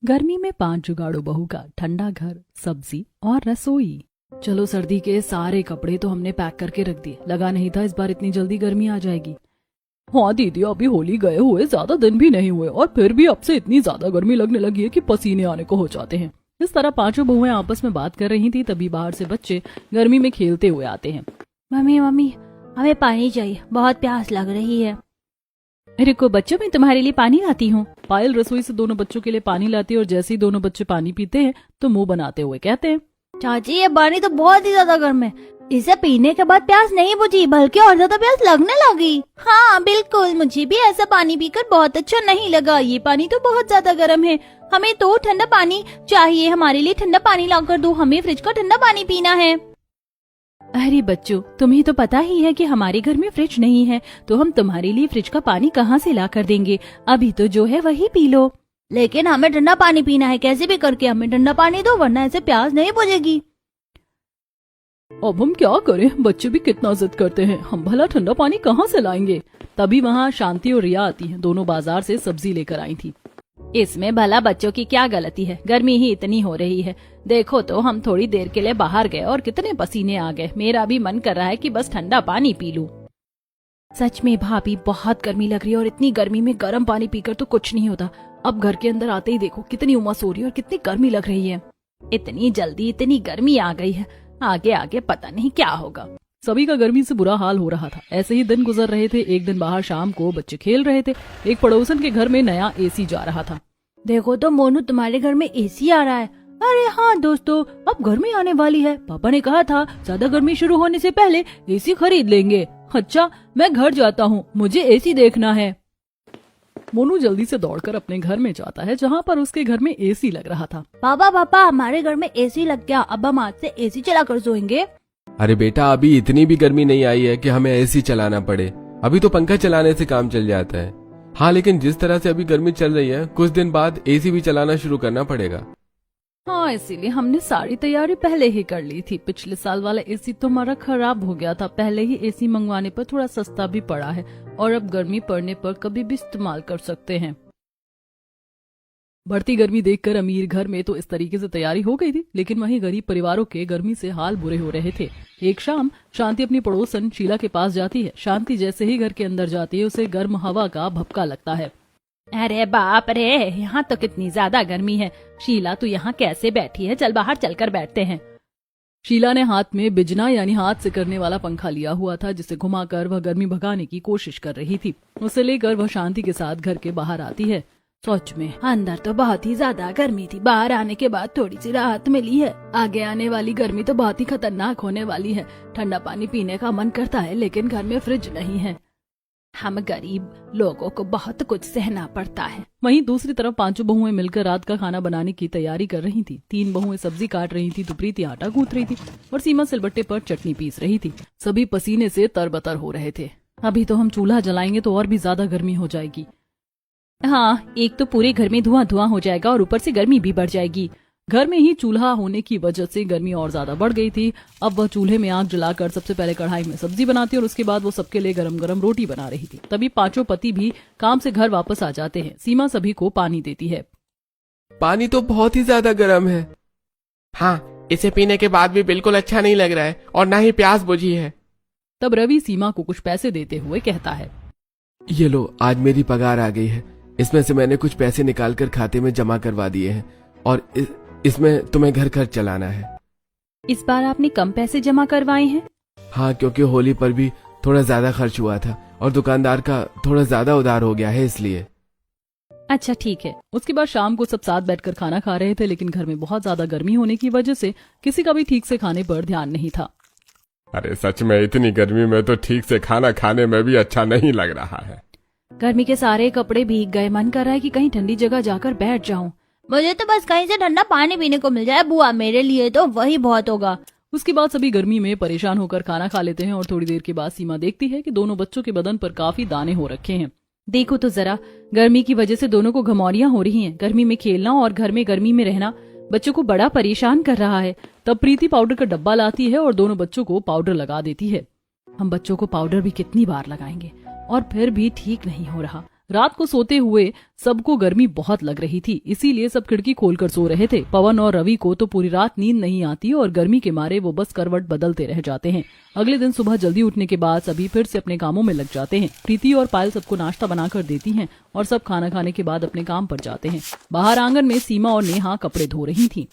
गर्मी में 5 जुगाड़ू बहू का ठंडा घर, सब्जी और रसोई। चलो, सर्दी के सारे कपड़े तो हमने पैक करके रख दिए। लगा नहीं था इस बार इतनी जल्दी गर्मी आ जाएगी। हाँ दीदी, अभी होली गए हुए ज्यादा दिन भी नहीं हुए और फिर भी अब से इतनी ज्यादा गर्मी लगने लगी है कि पसीने आने को हो जाते हैं। इस तरह पांचों बहुएं आपस में बात कर रही थी, तभी बाहर से बच्चे गर्मी में खेलते हुए आते हैं। मम्मी मम्मी, हमें पानी चाहिए, बहुत प्यास लग रही है। रुको बच्चों, मैं तुम्हारे लिए पानी लाती हूँ। पायल रसोई से दोनों बच्चों के लिए पानी लाती है और जैसे ही दोनों बच्चे पानी पीते हैं तो मुंह बनाते हुए कहते हैं, चाची ये पानी तो बहुत ही ज्यादा गर्म है, इसे पीने के बाद प्यास नहीं बुझी बल्कि और ज्यादा प्यास लगने लगी। हाँ बिल्कुल, मुझे भी ऐसा पानी पीकर बहुत अच्छा नहीं लगा। ये पानी तो बहुत ज्यादा गर्म है, हमें तो ठंडा पानी चाहिए। हमारे लिए ठंडा पानी लाकर दो, हमें फ्रिज का ठंडा पानी पीना है। अरे बच्चों, तुम्हें तो पता ही है कि हमारे घर में फ्रिज नहीं है, तो हम तुम्हारे लिए फ्रिज का पानी कहाँ से ला कर देंगे। अभी तो जो है वही पी लो। लेकिन हमें ठंडा पानी पीना है, कैसे भी करके हमें ठंडा पानी दो, वरना ऐसे प्यास नहीं बुझेगी। अब हम क्या करें, बच्चे भी कितना जिद करते हैं, हम भला ठंडा पानी कहाँ से लाएंगे। तभी वहाँ शांति और रिया आती हैं। दोनों बाजार से सब्जी लेकर आई थी। इसमें भला बच्चों की क्या गलती है, गर्मी ही इतनी हो रही है। देखो तो, हम थोड़ी देर के लिए बाहर गए और कितने पसीने आ गए। मेरा भी मन कर रहा है कि बस ठंडा पानी पी लूं। सच में भाभी, बहुत गर्मी लग रही है और इतनी गर्मी में गर्म पानी पीकर तो कुछ नहीं होता। अब घर के अंदर आते ही देखो कितनी उमस हो रही है और कितनी गर्मी लग रही है। इतनी जल्दी इतनी गर्मी आ गई है, आगे आगे पता नहीं क्या होगा। सभी का गर्मी से बुरा हाल हो रहा था। ऐसे ही दिन गुजर रहे थे। एक दिन बाहर शाम को बच्चे खेल रहे थे। एक पड़ोसन के घर में नया एसी जा रहा था। देखो तो मोनू, तुम्हारे घर में एसी आ रहा है। अरे हाँ दोस्तों, अब गर्मी आने वाली है। पापा ने कहा था ज्यादा गर्मी शुरू होने से पहले एसी खरीद लेंगे। अच्छा, मैं घर जाता हूँ, मुझे एसी देखना है। मोनू जल्दी से दौड़कर अपने घर में जाता है, जहाँ पर उसके घर में एसी लग रहा था। पापा, हमारे घर में एसी लग गया, अब हम आज से एसी चला कर सोएंगे। अरे बेटा, अभी इतनी भी गर्मी नहीं आई है कि हमें एसी चलाना पड़े। अभी तो पंखा चलाने से काम चल जाता है। हाँ, लेकिन जिस तरह से अभी गर्मी चल रही है, कुछ दिन बाद एसी भी चलाना शुरू करना पड़ेगा। हाँ, इसीलिए हमने सारी तैयारी पहले ही कर ली थी। पिछले साल वाला एसी तो हमारा खराब हो गया था। पहले ही एसी मंगवाने पर थोड़ा सस्ता भी पड़ा है और अब गर्मी पड़ने पर कभी भी इस्तेमाल कर सकते हैं। बढ़ती गर्मी देखकर अमीर घर में तो इस तरीके से तैयारी हो गई थी, लेकिन वहीं गरीब परिवारों के गर्मी से हाल बुरे हो रहे थे। एक शाम शांति अपनी पड़ोसन शीला के पास जाती है। शांति जैसे ही घर के अंदर जाती है, उसे गर्म हवा का भपका लगता है। अरे बाप रे, यहाँ तो कितनी ज्यादा गर्मी है। शीला, तू यहाँ कैसे बैठी है? चल बाहर चलकर बैठते हैं। शीला ने हाथ में बिजना यानी हाथ से करने वाला पंखा लिया हुआ था, जिसे घुमाकर वह गर्मी भगाने की कोशिश कर रही थी। उसे लेकर वह शांति के साथ घर के बाहर आती है। सच में अंदर तो बहुत ही ज्यादा गर्मी थी, बाहर आने के बाद थोड़ी सी राहत मिली है। आगे आने वाली गर्मी तो बहुत ही खतरनाक होने वाली है। ठंडा पानी पीने का मन करता है, लेकिन घर में फ्रिज नहीं है। हम गरीब लोगों को बहुत कुछ सहना पड़ता है। वहीं दूसरी तरफ पांचों बहुएं मिलकर रात का खाना बनाने की तैयारी कर रही थी। 3 बहुएं सब्जी काट रही थी, तो प्रीति आटा गूंथ रही थी और सीमा सिलबट्टे पर चटनी पीस रही थी। सभी पसीने से तरबतर हो रहे थे। अभी तो हम चूल्हा जलाएंगे तो और भी ज्यादा गर्मी हो जाएगी। हाँ, एक तो पूरे घर में धुआं धुआं हो जाएगा और ऊपर से गर्मी भी बढ़ जाएगी। घर में ही चूल्हा होने की वजह से गर्मी और ज्यादा बढ़ गई थी। अब वह चूल्हे में आग जलाकर सबसे पहले कढ़ाई में सब्जी बनाती और उसके बाद वो सबके लिए गरम गरम रोटी बना रही थी। तभी पांचों पति भी काम से घर वापस आ जाते हैं। सीमा सभी को पानी देती है। पानी तो बहुत ही ज्यादा गर्म है। हाँ, इसे पीने के बाद भी बिल्कुल अच्छा नहीं लग रहा है और ना ही प्यास बुझी है। तब रवि सीमा को कुछ पैसे देते हुए कहता है, ये लो, आज मेरी पगार आ गई है। इसमें से मैंने कुछ पैसे निकालकर खाते में जमा करवा दिए हैं और इसमें तुम्हें घर खर्च चलाना है। इस बार आपने कम पैसे जमा करवाए हैं? हाँ, क्योंकि होली पर भी थोड़ा ज्यादा खर्च हुआ था और दुकानदार का थोड़ा ज्यादा उधार हो गया है, इसलिए। अच्छा ठीक है। उसके बाद शाम को सब साथ बैठकर खाना खा रहे थे, लेकिन घर में बहुत ज्यादा गर्मी होने की वजह से किसी का भी ठीक से खाने पर ध्यान नहीं था। अरे सच में इतनी गर्मी में तो ठीक से खाना खाने में भी अच्छा नहीं लग रहा है। गर्मी के सारे कपड़े भीग गए, मन कर रहा है कि कहीं ठंडी जगह जाकर बैठ जाऊं। मुझे तो बस कहीं से ठंडा पानी पीने को मिल जाए बुआ, मेरे लिए तो वही बहुत होगा। उसके बाद सभी गर्मी में परेशान होकर खाना खा लेते हैं और थोड़ी देर के बाद सीमा देखती है कि दोनों बच्चों के बदन पर काफी दाने हो रखे हैं। देखो तो जरा, गर्मी की वजह से दोनों को घमौरियां हो रही हैं। गर्मी में खेलना और घर में गर्मी में रहना बच्चों को बड़ा परेशान कर रहा है। तब प्रीति पाउडर का डब्बा लाती है और दोनों बच्चों को पाउडर लगा देती है। हम बच्चों को पाउडर भी कितनी बार लगाएंगे और फिर भी ठीक नहीं हो रहा। रात को सोते हुए सबको गर्मी बहुत लग रही थी, इसीलिए सब खिड़की खोलकर सो रहे थे। पवन और रवि को तो पूरी रात नींद नहीं आती और गर्मी के मारे वो बस करवट बदलते रह जाते हैं। अगले दिन सुबह जल्दी उठने के बाद सभी फिर से अपने कामों में लग जाते हैं। प्रीति और पायल सबको नाश्ता बनाकर देती हैं और सब खाना खाने के बाद अपने काम पर जाते हैं। बाहर आंगन में सीमा और नेहा कपड़े धो रही थी।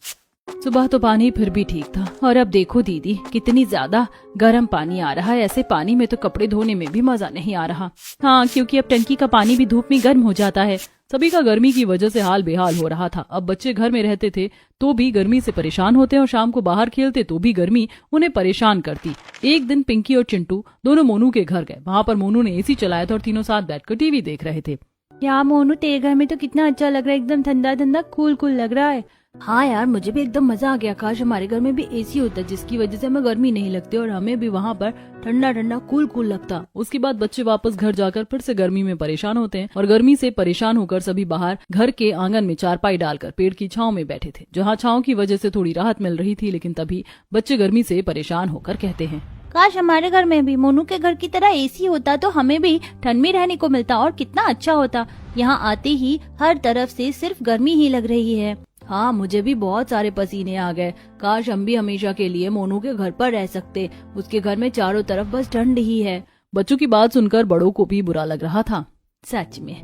सुबह तो पानी फिर भी ठीक था, और अब देखो दीदी कितनी ज्यादा गर्म पानी आ रहा है। ऐसे पानी में तो कपड़े धोने में भी मजा नहीं आ रहा। हाँ, क्योंकि अब टंकी का पानी भी धूप में गर्म हो जाता है। सभी का गर्मी की वजह से हाल बेहाल हो रहा था। अब बच्चे घर में रहते थे तो भी गर्मी से परेशान होते और शाम को बाहर खेलते तो भी गर्मी उन्हें परेशान करती। एक दिन पिंकी और चिंटू दोनों मोनू के घर गए। वहाँ पर मोनू ने एसी चलाया था और तीनों साथ बैठकर टीवी देख रहे थे। यार मोनू, तेरे घर में तो कितना अच्छा लग रहा है, एकदम ठंडा ठंडा कूल कूल लग रहा है। हाँ यार, मुझे भी एकदम मजा आ गया। काश हमारे घर में भी एसी होता, जिसकी वजह से हमें गर्मी नहीं लगती और हमें भी वहाँ पर ठंडा ठंडा कूल कूल लगता। उसके बाद बच्चे वापस घर जाकर फिर से गर्मी में परेशान होते हैं और गर्मी से परेशान होकर सभी बाहर घर के आंगन में चारपाई डालकर पेड़ की छांव में बैठे थे, जहाँ छांव की वजह से थोड़ी राहत मिल रही थी। लेकिन तभी बच्चे गर्मी से परेशान होकर कहते हैं, काश हमारे घर में भी मोनू के घर की तरह एसी होता तो हमें भी ठंड में रहने को मिलता और कितना अच्छा होता। यहाँ आते ही हर तरफ से सिर्फ गर्मी ही लग रही है। हाँ, मुझे भी बहुत सारे पसीने आ गए। काश हम भी हमेशा के लिए मोनू के घर पर रह सकते। उसके घर में चारों तरफ बस ठंड ही है। बच्चों की बात सुनकर बड़ों को भी बुरा लग रहा था। सच में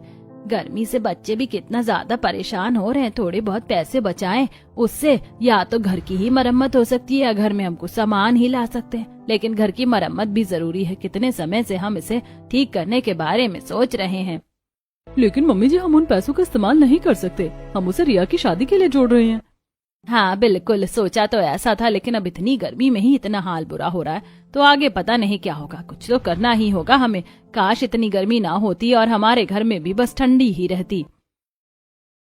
गर्मी से बच्चे भी कितना ज्यादा परेशान हो रहे हैं। थोड़े बहुत पैसे बचाएं, उससे या तो घर की ही मरम्मत हो सकती है या घर में हम कुछ सामान ही ला सकते हैं। लेकिन घर की मरम्मत भी जरूरी है। कितने समय से हम इसे ठीक करने के बारे में सोच रहे हैं। लेकिन मम्मी जी, हम उन पैसों का इस्तेमाल नहीं कर सकते। हम उसे रिया की शादी के लिए जोड़ रहे हैं। हाँ बिल्कुल, सोचा तो ऐसा था, लेकिन अब इतनी गर्मी में ही इतना हाल बुरा हो रहा है तो आगे पता नहीं क्या होगा। कुछ तो करना ही होगा हमें। काश इतनी गर्मी ना होती और हमारे घर में भी बस ठंडी ही रहती।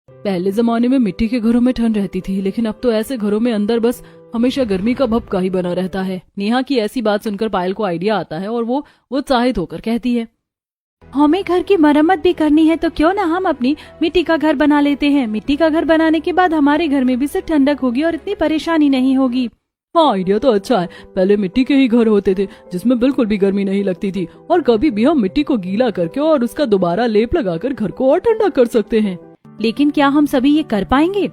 पहले जमाने में मिट्टी के घरों में ठंड रहती थी, लेकिन अब तो ऐसे घरों में अंदर बस हमेशा गर्मी का भपका ही बना रहता है। नेहा की ऐसी बात सुनकर पायल को आइडिया आता है और वो उत्साहित होकर कहती है, हमें घर की मरम्मत भी करनी है तो क्यों ना हम अपनी मिट्टी का घर बना लेते हैं। मिट्टी का घर बनाने के बाद हमारे घर में भी सिर्फ ठंडक होगी और इतनी परेशानी नहीं होगी। हाँ, आइडिया तो अच्छा है। पहले मिट्टी के ही घर होते थे जिसमें बिल्कुल भी गर्मी नहीं लगती थी, और कभी भी हम मिट्टी को गीला करके और उसका दोबारा लेप लगाकर घर को और ठंडा कर सकते हैं। लेकिन क्या हम सभी ये कर पाएंगे?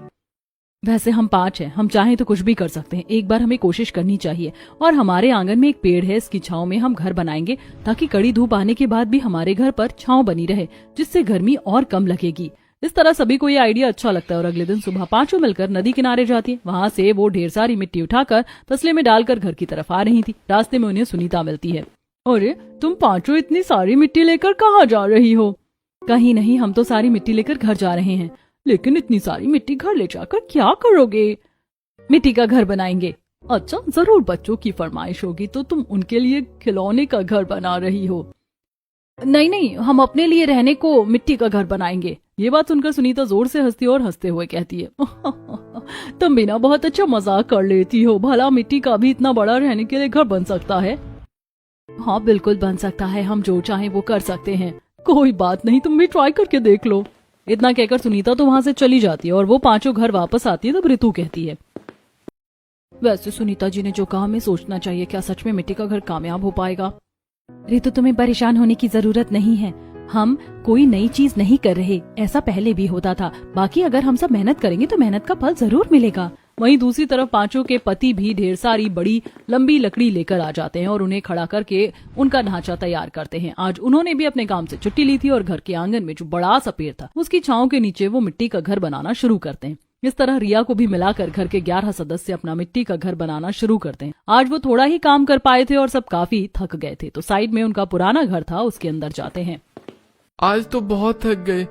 वैसे हम 5 हैं, हम चाहें तो कुछ भी कर सकते हैं। एक बार हमें कोशिश करनी चाहिए। और हमारे आंगन में एक पेड़ है, इसकी छांव में हम घर बनाएंगे ताकि कड़ी धूप आने के बाद भी हमारे घर पर छांव बनी रहे, जिससे गर्मी और कम लगेगी। इस तरह सभी को ये आइडिया अच्छा लगता है और अगले दिन सुबह 5 मिलकर नदी किनारे जाती है। वहाँ से वो ढेर सारी मिट्टी उठाकर तसले में डालकर घर की तरफ आ रही थी। रास्ते में उन्हें सुनीता मिलती है। अरे, तुम 5 इतनी सारी मिट्टी लेकर कहाँ जा रही हो? कहीं नहीं, हम तो सारी मिट्टी लेकर घर जा रहे हैं। लेकिन इतनी सारी मिट्टी घर ले जाकर क्या करोगे? मिट्टी का घर बनाएंगे। अच्छा, जरूर बच्चों की फरमाइश होगी तो तुम उनके लिए खिलौने का घर बना रही हो। नहीं नहीं, हम अपने लिए रहने को मिट्टी का घर बनाएंगे। ये बात सुनकर सुनीता जोर से हंसती और हंसते हुए कहती है, तुम भी ना बहुत अच्छा मजाक कर लेती हो। भला मिट्टी का भी इतना बड़ा रहने के लिए घर बन सकता है? हाँ बिल्कुल बन सकता है, हम जो चाहें वो कर सकते हैं। कोई बात नहीं, तुम भी ट्राई करके देख लो। इतना कहकर सुनीता तो वहाँ से चली जाती है और वो 5 घर वापस आती है। तब ऋतु कहती है, वैसे सुनीता जी ने जो कहा हमें सोचना चाहिए, क्या सच में मिट्टी का घर कामयाब हो पाएगा? ऋतु, तुम्हें परेशान होने की जरूरत नहीं है। हम कोई नई चीज नहीं कर रहे, ऐसा पहले भी होता था। बाकी अगर हम सब मेहनत करेंगे तो मेहनत का फल जरूर मिलेगा। वहीं दूसरी तरफ 5 के पति भी ढेर सारी बड़ी लंबी लकड़ी लेकर आ जाते हैं और उन्हें खड़ा करके उनका ढांचा तैयार करते हैं। आज उन्होंने भी अपने काम से छुट्टी ली थी और घर के आंगन में जो बड़ा सा पेड़ था उसकी छांव के नीचे वो मिट्टी का घर बनाना शुरू करते हैं। इस तरह रिया को भी मिलाकर घर के 11 सदस्य अपना मिट्टी का घर बनाना शुरू करते हैं। आज वो थोड़ा ही काम कर पाए थे और सब काफी थक गए थे, तो साइड में उनका पुराना घर था, उसके अंदर जाते हैं। आज तो बहुत थक गए।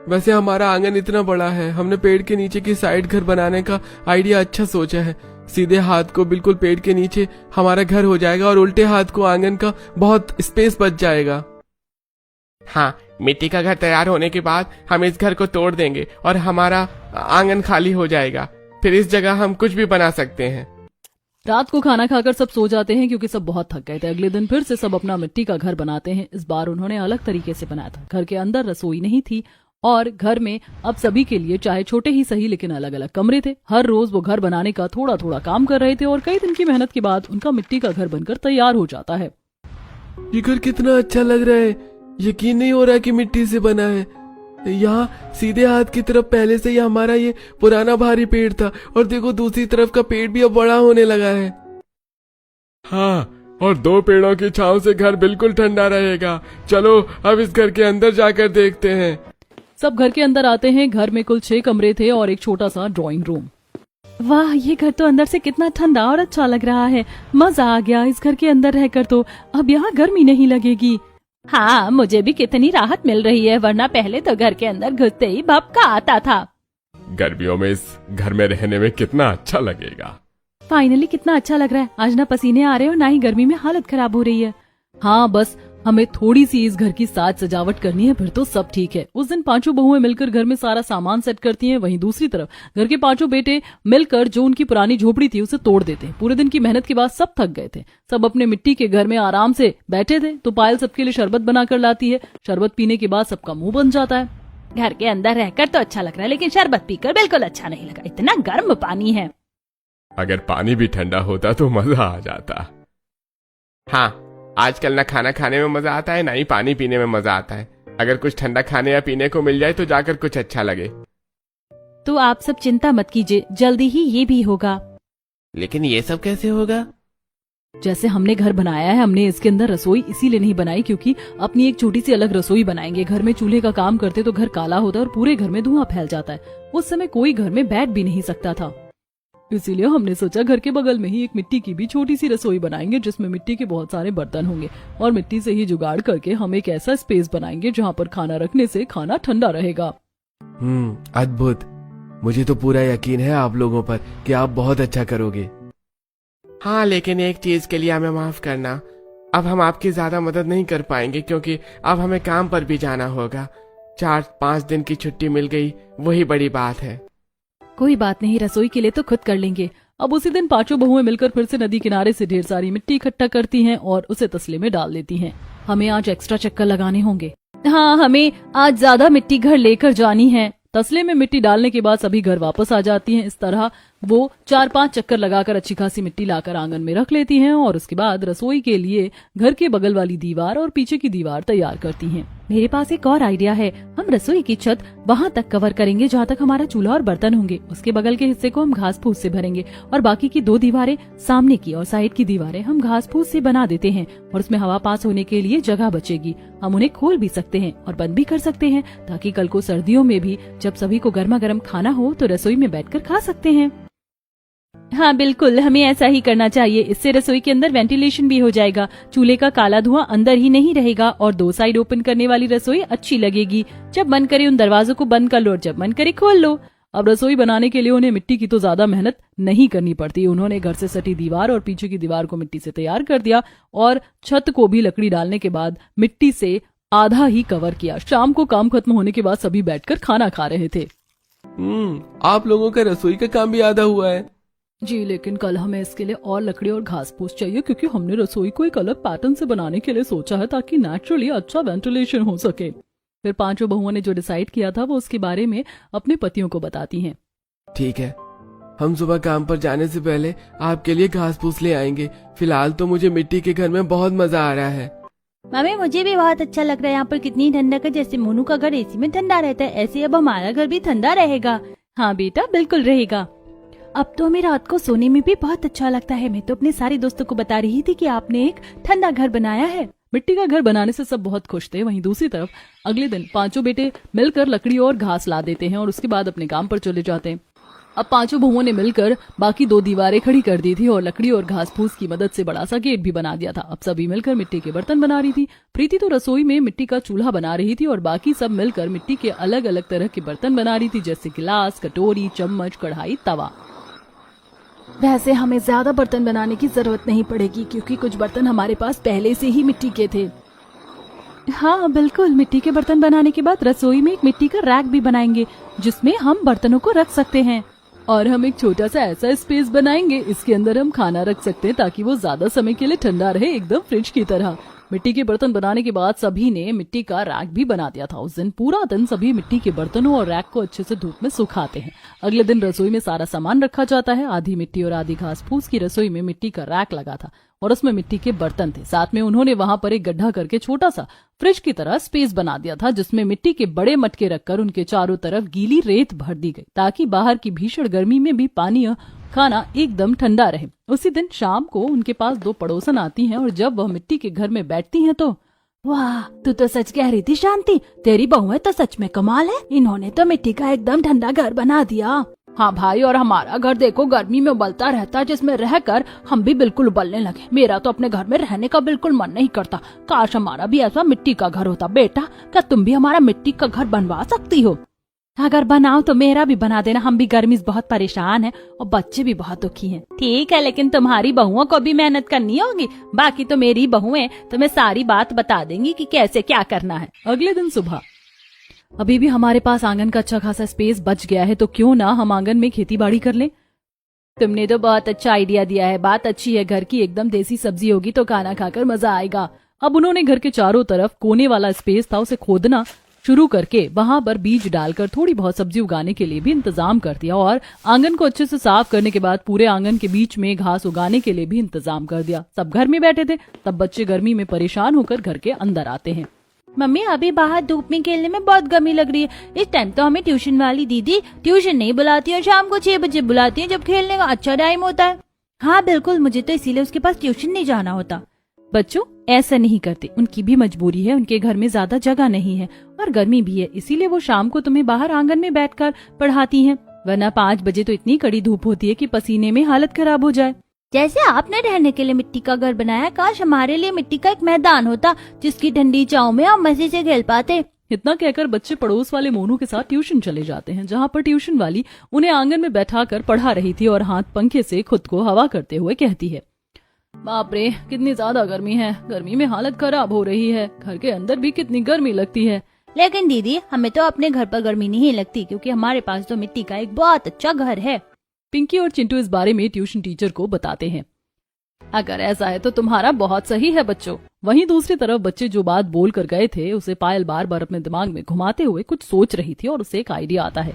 वैसे हमारा आंगन इतना बड़ा है, हमने पेड़ के नीचे की साइड घर बनाने का आइडिया अच्छा सोचा है। सीधे हाथ को बिल्कुल पेड़ के नीचे हमारा घर हो जाएगा और उल्टे हाथ को आंगन का बहुत स्पेस बच जाएगा। हाँ, मिट्टी का घर तैयार होने के बाद हम इस घर को तोड़ देंगे और हमारा आंगन खाली हो जाएगा। फिर इस जगह हम कुछ भी बना सकते हैं। रात को खाना खाकर सब सो जाते हैं क्योंकि सब बहुत थक गए थे। अगले दिन फिर से सब अपना मिट्टी का घर बनाते हैं। इस बार उन्होंने अलग तरीके से बनाया था। घर के अंदर रसोई नहीं थी और घर में अब सभी के लिए चाहे छोटे ही सही लेकिन अलग अलग कमरे थे। हर रोज वो घर बनाने का थोड़ा थोड़ा काम कर रहे थे और कई दिन की मेहनत के बाद उनका मिट्टी का घर बनकर तैयार हो जाता है। ये घर कितना अच्छा लग रहा है। यकीन नहीं हो रहा कि मिट्टी से बना है। यहाँ सीधे हाथ की तरफ पहले से ही हमारा ये पुराना भारी पेड़ था, और देखो दूसरी तरफ का पेड़ भी अब बड़ा होने लगा है। हाँ, और 2 पेड़ों की छांव से घर बिल्कुल ठंडा रहेगा। चलो अब इस घर के अंदर जाकर देखते हैं। सब घर के अंदर आते हैं। घर में कुल 6 कमरे थे और एक छोटा सा ड्राइंग रूम। वाह, ये घर तो अंदर से कितना ठंडा और अच्छा लग रहा है। मजा आ गया इस घर के अंदर रहकर। तो अब यहाँ गर्मी नहीं लगेगी। हाँ, मुझे भी कितनी राहत मिल रही है, वरना पहले तो घर के अंदर घुसते ही भपका आता था। गर्मियों में इस घर में रहने में कितना अच्छा लगेगा। फाइनली कितना अच्छा लग रहा है। आज ना पसीने आ रहे और ना ही गर्मी में हालत खराब हो रही है। हाँ, बस हमें थोड़ी सी इस घर की साज सजावट करनी है, फिर तो सब ठीक है। उस दिन 5 बहुएं मिलकर घर में सारा सामान सेट करती हैं। वहीं दूसरी तरफ घर के 5 बेटे मिलकर जो उनकी पुरानी झोपड़ी थी उसे तोड़ देते हैं। पूरे दिन की मेहनत के बाद सब थक गए थे। सब अपने मिट्टी के घर में आराम से बैठे थे तो पायल सबके लिए शरबत बनाकर लाती है। शरबत पीने के बाद सबका मुंह बन जाता है। घर के अंदर रहकर तो अच्छा लग रहा है, लेकिन शरबत पीकर बिल्कुल अच्छा नहीं लगा। इतना गर्म पानी है। अगर पानी भी ठंडा होता तो मजा आ जाता। हाँ, आजकल ना खाना खाने में मजा आता है, ना ही पानी पीने में मजा आता है। अगर कुछ ठंडा खाने या पीने को मिल जाए तो जाकर कुछ अच्छा लगे। तो आप सब चिंता मत कीजिए, जल्दी ही ये भी होगा। लेकिन ये सब कैसे होगा? जैसे हमने घर बनाया है, हमने इसके अंदर रसोई इसीलिए नहीं बनाई क्योंकि अपनी एक छोटी सी अलग रसोई बनाएंगे। घर में चूल्हे का काम करते तो घर काला होता है और पूरे घर में धुआं फैल जाता है। उस समय कोई घर में बैठ भी नहीं सकता था। इसीलिए हमने सोचा घर के बगल में ही एक मिट्टी की भी छोटी सी रसोई बनाएंगे जिसमें मिट्टी के बहुत सारे बर्तन होंगे, और मिट्टी से ही जुगाड़ करके हम एक ऐसा स्पेस बनाएंगे जहाँ पर खाना रखने से खाना ठंडा रहेगा। अद्भुत। मुझे तो पूरा यकीन है आप लोगों पर कि आप बहुत अच्छा करोगे। हाँ, लेकिन एक चीज के लिए हमें माफ करना। अब हम आपकी ज्यादा मदद नहीं कर पाएंगे क्योंकि अब हमें काम पर भी जाना होगा। 4-5 दिन की छुट्टी मिल गई, वही बड़ी बात है। कोई बात नहीं, रसोई के लिए तो खुद कर लेंगे। अब उसी दिन 5 बहुएं मिलकर फिर से नदी किनारे से ढेर सारी मिट्टी इकट्ठा करती हैं और उसे तसले में डाल देती हैं। हमें आज एक्स्ट्रा चक्कर लगाने होंगे। हाँ, हमें आज ज्यादा मिट्टी घर लेकर जानी है। तसले में मिट्टी डालने के बाद सभी घर वापस आ जाती हैं। इस तरह वो 4-5 चक्कर लगाकर अच्छी खासी मिट्टी लाकर आंगन में रख लेती हैं और उसके बाद रसोई के लिए घर के बगल वाली दीवार और पीछे की दीवार तैयार करती हैं। मेरे पास एक और आइडिया है। हम रसोई की छत वहाँ तक कवर करेंगे जहाँ तक हमारा चूल्हा और बर्तन होंगे। उसके बगल के हिस्से को हम घास फूस से भरेंगे और बाकी की 2 दीवारें, सामने की और साइड की दीवारें हम घास फूस से बना देते हैं और उसमें हवा पास होने के लिए जगह बचेगी। हम उन्हें खोल भी सकते हैं और बंद भी कर सकते हैं ताकि कल को सर्दियों में भी जब सभी को गर्मा गर्म खाना हो तो रसोई में बैठकर खा सकते हैं। हाँ बिल्कुल, हमें ऐसा ही करना चाहिए। इससे रसोई के अंदर वेंटिलेशन भी हो जाएगा। चूल्हे का काला धुआं अंदर ही नहीं रहेगा और 2 साइड ओपन करने वाली रसोई अच्छी लगेगी। जब मन करे उन दरवाजों को बंद कर लो और जब मन करे खोल लो। अब रसोई बनाने के लिए उन्हें मिट्टी की तो ज्यादा मेहनत नहीं करनी पड़ती। उन्होंने घर से सटी दीवार और पीछे की दीवार को मिट्टी से तैयार कर दिया और छत को भी लकड़ी डालने के बाद मिट्टी से आधा ही कवर किया। शाम को काम खत्म होने के बाद सभी बैठकर खाना खा रहे थे। आप लोगों का रसोई का काम भी आधा हुआ है। जी, लेकिन कल हमें इसके लिए और लकड़ी और घास फूस चाहिए क्योंकि हमने रसोई को एक अलग पैटर्न से बनाने के लिए सोचा है ताकि नेचुरली अच्छा वेंटिलेशन हो सके। फिर 5 बहुओं ने जो डिसाइड किया था वो उसके बारे में अपने पतियों को बताती हैं। ठीक है, हम सुबह काम पर जाने से पहले आपके लिए घास फूस ले आएंगे। फिलहाल तो मुझे मिट्टी के घर में बहुत मजा आ रहा है। मम्मी, मुझे भी बहुत अच्छा लग रहा है। यहाँ पर कितनी ठंडक है। जैसे मोनू का घर एसी में ठंडा रहता है, ऐसे अब हमारा घर भी ठंडा रहेगा। हाँ बेटा, बिल्कुल रहेगा। अब तो हमें रात को सोने में भी बहुत अच्छा लगता है। मैं तो अपने सारे दोस्तों को बता रही थी कि आपने एक ठंडा घर बनाया है। मिट्टी का घर बनाने से सब बहुत खुश थे। वहीं दूसरी तरफ अगले दिन 5 बेटे मिलकर लकड़ी और घास ला देते हैं और उसके बाद अपने काम पर चले जाते हैं। अब 5 बहुओं ने मिलकर बाकी 2 दीवारें खड़ी कर दी थी और लकड़ी और घास फूस की मदद से बड़ा सा गेट भी बना दिया था। अब सभी मिलकर मिट्टी के बर्तन बना रही थी। प्रीति तो रसोई में मिट्टी का चूल्हा बना रही थी और बाकी सब मिलकर मिट्टी के अलग अलग तरह के बर्तन बना रही थी, जैसे गिलास, कटोरी, चम्मच, कढ़ाई, तवा। वैसे हमें ज्यादा बर्तन बनाने की जरूरत नहीं पड़ेगी क्योंकि कुछ बर्तन हमारे पास पहले से ही मिट्टी के थे। हाँ बिल्कुल, मिट्टी के बर्तन बनाने के बाद रसोई में एक मिट्टी का रैक भी बनाएंगे जिसमें हम बर्तनों को रख सकते हैं और हम एक छोटा सा ऐसा स्पेस बनाएंगे, इसके अंदर हम खाना रख सकते हैं ताकि वो ज्यादा समय के लिए ठंडा रहे, एकदम फ्रिज की तरह। मिट्टी के बर्तन बनाने के बाद सभी ने मिट्टी का रैक भी बना दिया था। उस दिन पूरा दिन सभी मिट्टी के बर्तनों और रैक को अच्छे से धूप में सुखाते हैं। अगले दिन रसोई में सारा सामान रखा जाता है। आधी मिट्टी और आधी घास फूस की रसोई में मिट्टी का रैक लगा था। और उसमें मिट्टी के बर्तन थे। साथ में उन्होंने वहां पर एक गड्ढा करके छोटा सा फ्रिज की तरह स्पेस बना दिया था, जिसमें मिट्टी के बड़े मटके रखकर उनके चारों तरफ गीली रेत भर दी गई ताकि बाहर की भीषण गर्मी में भी पानी और खाना एकदम ठंडा रहे। उसी दिन शाम को उनके पास 2 पड़ोसन आती हैं और जब वह मिट्टी के घर में बैठती हैं तो वाह, तू तो सच कह रही थी शांति, तेरी बहुएं तो सच में कमाल है। इन्होंने तो मिट्टी का एकदम ठंडा घर बना दिया। हाँ भाई, और हमारा घर देखो गर्मी में उबलता रहता है, जिसमें रहकर हम भी बिल्कुल उबलने लगे। मेरा तो अपने घर में रहने का बिल्कुल मन नहीं करता। काश हमारा भी ऐसा मिट्टी का घर होता। बेटा, क्या तुम भी हमारा मिट्टी का घर बनवा सकती हो? अगर बनाओ तो मेरा भी बना देना, हम भी गर्मी से बहुत परेशान हैं और बच्चे भी बहुत दुखी हैं। ठीक है, लेकिन तुम्हारी बहुओं को भी मेहनत करनी होगी। बाकी तो मेरी बहुएं तुम्हें सारी बात बता देंगी कि कैसे क्या करना है। अगले दिन सुबह, अभी भी हमारे पास आंगन का अच्छा खासा स्पेस बच गया है, तो क्यों ना हम आंगन में खेती बाड़ी कर लें। तुमने तो बहुत अच्छा आइडिया दिया है। बात अच्छी है, घर की एकदम देसी सब्जी होगी तो खाना खाकर मजा आएगा। अब उन्होंने घर के चारों तरफ कोने वाला स्पेस था, उसे खोदना शुरू करके वहां पर बीज डालकर थोड़ी बहुत सब्जी उगाने के लिए भी इंतजाम कर दिया और आंगन को अच्छे से साफ करने के बाद पूरे आंगन के बीच में घास उगाने के लिए भी इंतजाम कर दिया। सब घर में बैठे थे, तब बच्चे गर्मी में परेशान होकर घर के अंदर आते हैं। मम्मी, अभी बाहर धूप में खेलने में बहुत गर्मी लग रही है। इस टाइम तो हमें ट्यूशन वाली दीदी ट्यूशन नहीं बुलाती और शाम को 6 बजे बुलाती है, जब खेलने का अच्छा टाइम होता है। हाँ बिल्कुल, मुझे तो इसीलिए उसके पास ट्यूशन नहीं जाना होता। बच्चों ऐसा नहीं करते, उनकी भी मजबूरी है, उनके घर में ज्यादा जगह नहीं है और गर्मी भी है, इसीलिए वो शाम को तुम्हें बाहर आंगन में बैठकर पढ़ाती हैं। वरना 5 बजे तो इतनी कड़ी धूप होती है कि पसीने में हालत खराब हो जाए। जैसे आपने रहने के लिए मिट्टी का घर बनाया, काश हमारे लिए मिट्टी का एक मैदान होता जिसकी ठंडी छांव में हम मजे से खेल पाते। इतना कहकर बच्चे पड़ोस वाले मोनू के साथ ट्यूशन चले जाते हैं, जहाँ पर ट्यूशन वाली उन्हें आंगन में बैठाकर पढ़ा रही थी और हाथ पंखे से खुद को हवा करते हुए कहती है, बाप रे कितनी ज्यादा गर्मी है, गर्मी में हालत खराब हो रही है, घर के अंदर भी कितनी गर्मी लगती है। लेकिन दीदी, हमें तो अपने घर पर गर्मी नहीं लगती क्योंकि हमारे पास तो मिट्टी का एक बहुत अच्छा घर है। पिंकी और चिंटू इस बारे में ट्यूशन टीचर को बताते हैं। अगर ऐसा है तो तुम्हारा बहुत सही है बच्चों। वहीं दूसरी तरफ बच्चे जो बात बोल कर गए थे उसे पायल बार बार अपने दिमाग में घुमाते हुए कुछ सोच रही थी और उसे एक आइडिया आता है।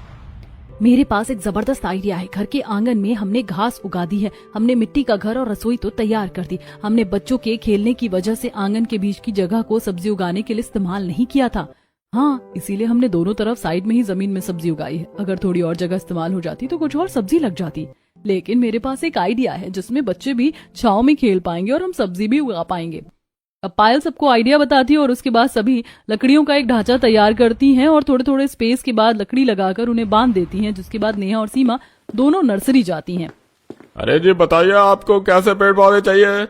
मेरे पास एक जबरदस्त आइडिया है। घर के आंगन में हमने घास उगा दी है, हमने मिट्टी का घर और रसोई तो तैयार कर दी। हमने बच्चों के खेलने की वजह से आंगन के बीच की जगह को सब्जी उगाने के लिए इस्तेमाल नहीं किया था। हाँ, इसीलिए हमने दोनों तरफ साइड में ही जमीन में सब्जी उगाई है। अगर थोड़ी और जगह इस्तेमाल हो जाती तो कुछ और सब्जी लग जाती। लेकिन मेरे पास एक आइडिया है जिसमें बच्चे भी छांव में खेल पाएंगे और हम सब्जी भी उगा पाएंगे। अब पायल सबको आइडिया बताती है और उसके बाद सभी लकड़ियों का एक ढांचा तैयार करती हैं और थोड़े थोड़े स्पेस के बाद लकड़ी लगाकर उन्हें बांध देती हैं, जिसके बाद नेहा और सीमा दोनों नर्सरी जाती हैं। अरे जी बताइए, आपको कैसे पेड़ पौधे चाहिए?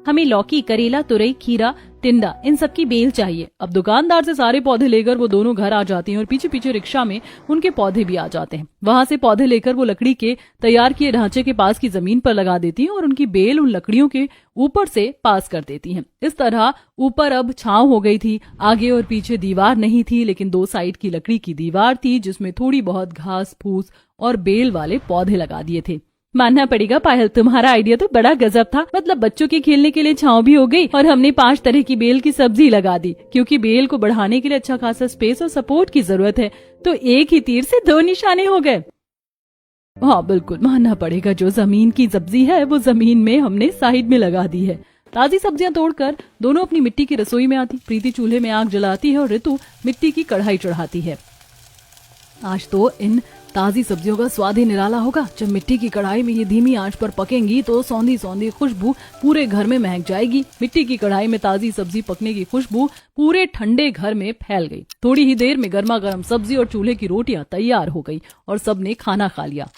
हमें लौकी, करेला, तुरई, खीरा, टिंडा इन सब की बेल चाहिए। अब दुकानदार से सारे पौधे लेकर वो दोनों घर आ जाती हैं और पीछे पीछे रिक्शा में उनके पौधे भी आ जाते हैं। वहां से पौधे लेकर वो लकड़ी के तैयार किए ढांचे के पास की जमीन पर लगा देती हैं और उनकी बेल उन लकड़ियों के ऊपर से पास कर देती हैं। इस तरह ऊपर अब छांव हो गई थी। आगे और पीछे दीवार नहीं थी, लेकिन 2 साइड की लकड़ी की दीवार थी जिसमें थोड़ी बहुत घास फूस और बेल वाले पौधे लगा दिए थे। मानना पड़ेगा पायल, तुम्हारा आइडिया तो बड़ा गजब था। मतलब बच्चों के खेलने के लिए छांव भी हो गई और हमने 5 तरह की बेल की सब्जी लगा दी। क्योंकि बेल को बढ़ाने के लिए अच्छा खासा स्पेस और सपोर्ट की जरूरत है, तो एक ही तीर से 2 निशाने हो गए। हाँ बिल्कुल, मानना पड़ेगा जो जमीन की सब्जी है वो जमीन में हमने साइड में लगा दी है। ताजी सब्जियां तोड़कर दोनों अपनी मिट्टी की रसोई में आती। प्रीति चूल्हे में आग जलाती है और ऋतु मिट्टी की कढ़ाई चढ़ाती है। आज तो इन ताजी सब्जियों का स्वाद ही निराला होगा। जब मिट्टी की कढ़ाई में ये धीमी आंच पर पकेंगी तो सौंधी सौंधी खुशबू पूरे घर में महक जाएगी। मिट्टी की कढ़ाई में ताजी सब्जी पकने की खुशबू पूरे ठंडे घर में फैल गई। थोड़ी ही देर में गर्मा गर्म सब्जी और चूल्हे की रोटियां तैयार हो गई और सबने खाना खा लिया।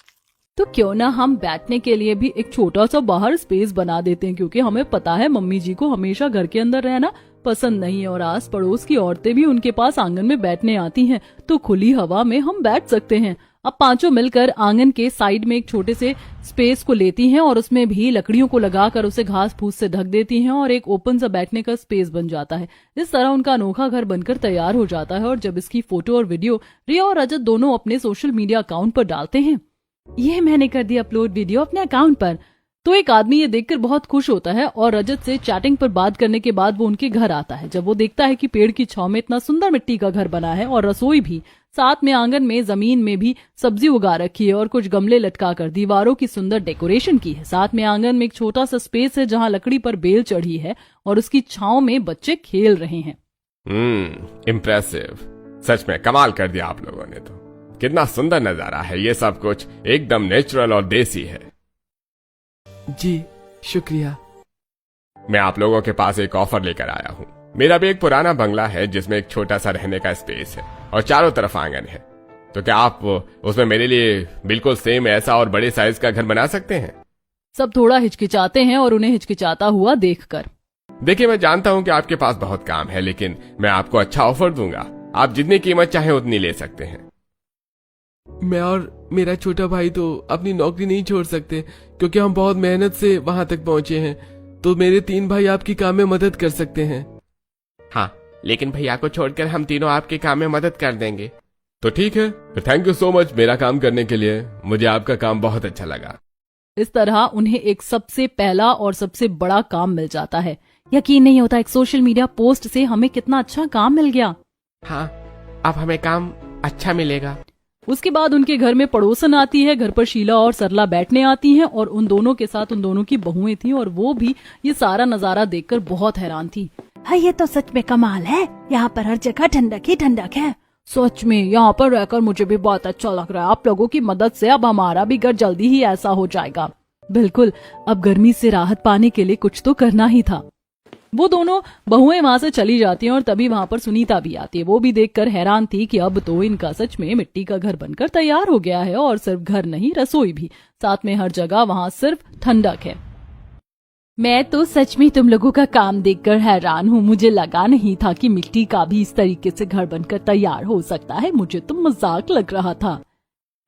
तो क्यों ना हम बैठने के लिए भी एक छोटा सा बाहर स्पेस बना देते हैं, क्योंकि हमें पता है मम्मी जी को हमेशा घर के अंदर रहना पसंद नहीं है और आस पड़ोस की औरतें भी उनके पास आंगन में बैठने आती हैं, तो खुली हवा में हम बैठ सकते हैं। अब पांचों मिलकर आंगन के साइड में एक छोटे से स्पेस को लेती हैं और उसमें भी लकड़ियों को लगाकर उसे घास फूस से ढक देती हैं और एक ओपन सा बैठने का स्पेस बन जाता है। इस तरह उनका अनोखा घर बनकर तैयार हो जाता है और जब इसकी फोटो और वीडियो रिया और रजत दोनों अपने सोशल मीडिया अकाउंट पर डालते हैं, ये मैंने कर दिया अपलोड वीडियो अपने अकाउंट पर, तो एक आदमी ये देखकर बहुत खुश होता है और रजत से चैटिंग पर बात करने के बाद वो उनके घर आता है। जब वो देखता है कि पेड़ की छांव में इतना सुंदर मिट्टी का घर बना है और रसोई भी साथ में आंगन में जमीन में भी सब्जी उगा रखी है और कुछ गमले लटकाकर दीवारों की सुंदर डेकोरेशन की है। साथ में आंगन में एक छोटा सा स्पेस है जहां लकड़ी पर बेल चढ़ी है और उसकी छांव में बच्चे खेल रहे हैं। इम्प्रेसिव, सच में कमाल कर दिया आप लोगों ने। तो कितना सुंदर नजारा है, ये सब कुछ एकदम नेचुरल और देसी है। जी शुक्रिया। मैं आप लोगों के पास एक ऑफर लेकर आया हूँ। मेरा भी एक पुराना बंगला है जिसमें एक छोटा सा रहने का स्पेस है और चारों तरफ आंगन है। तो क्या आप उसमें मेरे लिए बिल्कुल सेम ऐसा और बड़े साइज का घर बना सकते हैं? सब थोड़ा हिचकिचाते हैं और उन्हें हिचकिचाता हुआ देखकर। देखिए, मैं जानता हूँ कि आपके पास बहुत काम है, लेकिन मैं आपको अच्छा ऑफर दूंगा। आप जितनी कीमत चाहें उतनी ले सकते हैं। मैं और मेरा छोटा भाई तो अपनी नौकरी नहीं छोड़ सकते क्योंकि हम बहुत मेहनत से वहां तक पहुंचे हैं। तो मेरे 3 भाई आपकी काम में मदद कर सकते हैं। हाँ, लेकिन भैया को छोड़कर हम तीनों आपके काम में मदद कर देंगे। तो ठीक है, थैंक यू सो मच मेरा काम करने के लिए। मुझे आपका काम बहुत अच्छा लगा। इस तरह उन्हें एक सबसे पहला और सबसे बड़ा काम मिल जाता है। यकीन नहीं होता, एक सोशल मीडिया पोस्ट से हमें कितना अच्छा काम मिल गया। हाँ, अब हमें काम अच्छा मिलेगा। उसके बाद उनके घर में पड़ोसन आती है। घर पर शीला और सरला बैठने आती हैं और उन दोनों के साथ उन दोनों की बहुएं थी और वो भी ये सारा नजारा देखकर बहुत हैरान थी। हाँ, ये तो सच में कमाल है। यहाँ पर हर जगह ठंडक ही ठंडक है। सच में यहाँ पर रहकर मुझे भी बहुत अच्छा लग रहा है। आप लोगों की मदद से अब हमारा भी घर जल्दी ही ऐसा हो जाएगा। बिल्कुल, अब गर्मी से राहत पाने के लिए कुछ तो करना ही था। वो दोनों बहुएं वहां से चली जाती हैं और तभी वहां पर सुनीता भी आती है। वो भी देखकर हैरान थी कि अब तो इनका सच में मिट्टी का घर बनकर तैयार हो गया है और सिर्फ घर नहीं, रसोई भी। साथ में हर जगह वहां सिर्फ ठंडक है। मैं तो सच में तुम लोगों का काम देखकर हैरान हूँ। मुझे लगा नहीं था कि मिट्टी का भी इस तरीके से घर बनकर तैयार हो सकता है। मुझे तो मजाक लग रहा था।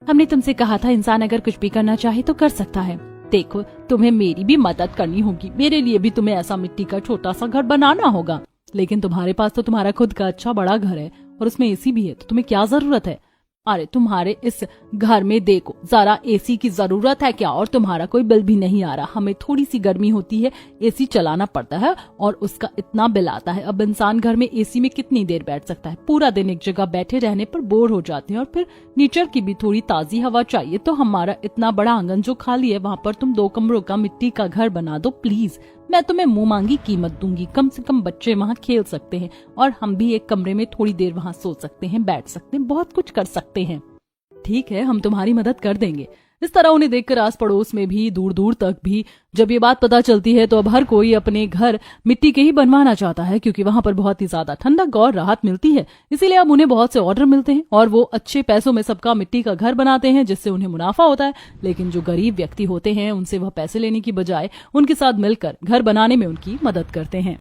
हमने तुमसे कहा था इंसान अगर कुछ भी करना चाहे तो कर सकता है। देखो, तुम्हें मेरी भी मदद करनी होगी। मेरे लिए भी तुम्हें ऐसा मिट्टी का छोटा सा घर बनाना होगा। लेकिन तुम्हारे पास तो तुम्हारा खुद का अच्छा बड़ा घर है और उसमें एसी भी है, तो तुम्हें क्या जरूरत है? अरे तुम्हारे इस घर में देखो, जरा एसी की जरूरत है क्या? और तुम्हारा कोई बिल भी नहीं आ रहा। हमें थोड़ी सी गर्मी होती है, एसी चलाना पड़ता है और उसका इतना बिल आता है। अब इंसान घर में एसी में कितनी देर बैठ सकता है? पूरा दिन एक जगह बैठे रहने पर बोर हो जाते हैं और फिर नेचर की भी थोड़ी ताजी हवा चाहिए। तो हमारा इतना बड़ा आंगन जो खाली है, वहाँ पर तुम 2 कमरों का मिट्टी का घर बना दो प्लीज। मैं तुम्हें मुंह मांगी कीमत दूंगी। कम से कम बच्चे वहाँ खेल सकते हैं और हम भी एक कमरे में थोड़ी देर वहाँ सो सकते हैं, बैठ सकते हैं, बहुत कुछ कर सकते हैं। ठीक है, हम तुम्हारी मदद कर देंगे। इस तरह उन्हें देखकर आस पड़ोस में भी, दूर दूर तक भी जब ये बात पता चलती है तो अब हर कोई अपने घर मिट्टी के ही बनवाना चाहता है क्योंकि वहां पर बहुत ही ज्यादा ठंडक और राहत मिलती है। इसीलिए अब उन्हें बहुत से ऑर्डर मिलते हैं और वो अच्छे पैसों में सबका मिट्टी का घर बनाते हैं जिससे उन्हें मुनाफा होता है। लेकिन जो गरीब व्यक्ति होते हैं उनसे वह पैसे लेने की बजाय उनके साथ मिलकर घर बनाने में उनकी मदद करते हैं।